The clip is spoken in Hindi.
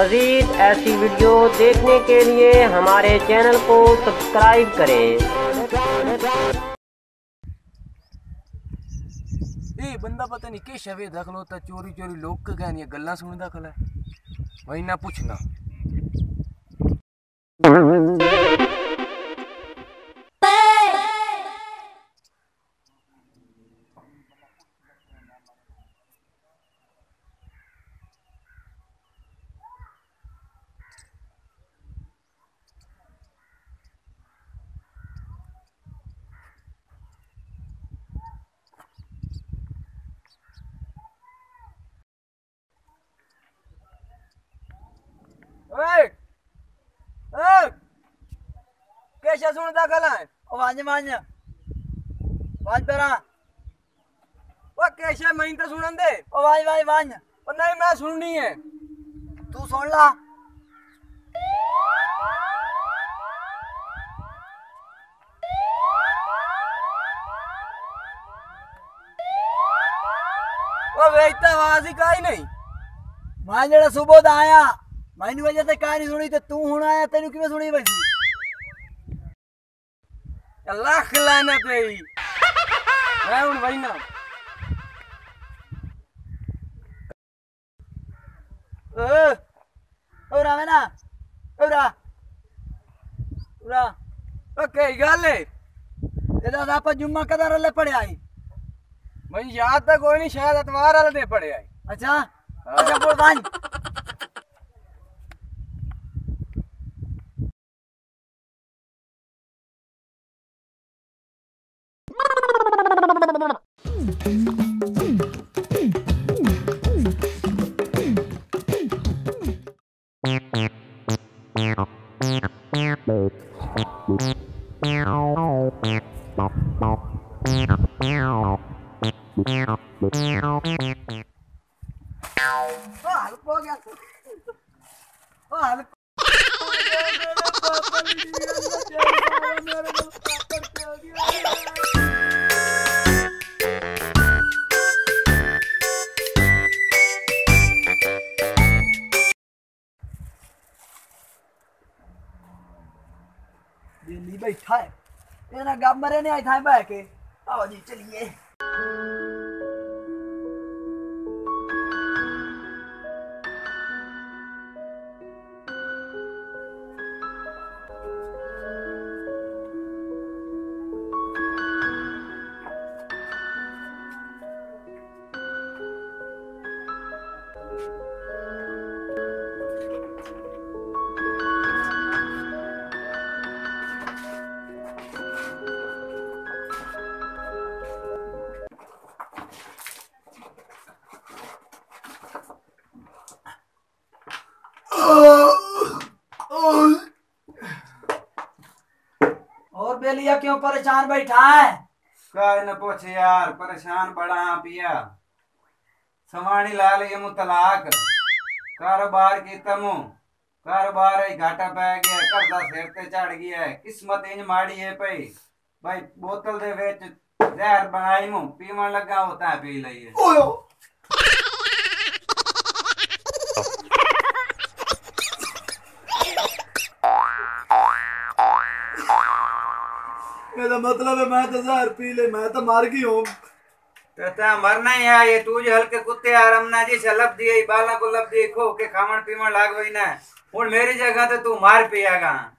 मज़ीद ऐसी वीडियो देखने के लिए हमारे चैनल को सब्सक्राइब करें। बंदा पता नहीं के शवे दखल होता चोरी चोरी लोग का कहनी गल्ला सुन दखल है वही ना पूछना। कैसा सुन दखल है वांज वांज वांज पेरा वो कैसे मैं तो सुनन दे ओ वांज वांज वांज ओ नहीं मैं सुननी है तू सुन ला। वो वेचता आवाज ही काई नहीं मैं जेड़ा सुबह दा आया मैंने वजह से कहानी सुनी ते तू हुण आया तेनू किवें सुनी वैसी लाख लानत है मैं हुण भाई ना ओरा में ना ओरा ओरा ओके गल है तेरा आप जुम्मा कदर ले पड़े आई मैं याद तक कोई नहीं शायद अतवार वाले दे पड़े आई। अच्छा अच्छा बोल भाई दिल्ली बैठा है ये ना गप मरे नहीं आई था बैठ के आओ जी चलिए। और बेलिया क्यों परेशान बैठा है? काय न पूछ यार परेशान बड़ा पिया सवानी लाल ये मुतलाक कारोबार की तमु कारोबार है घाटा पै गया कर्जा सिर ते चढ़ गया है किस्मत इंज माड़ी है पई भाई बोतल दे विच जहर बनाई मु पीवन लगा होता है पी लईए। मेरा मतलब है मैं तो जहर पी ले मैं तो मर गई हूँ तो मरना ही है ये तू जो हल्के कुत्ते आरामना जी से लब दिए बाला को लब दिए खो के खावन पीवन लाग वही ना हुन मेरी जगह तो तू मार पियागा।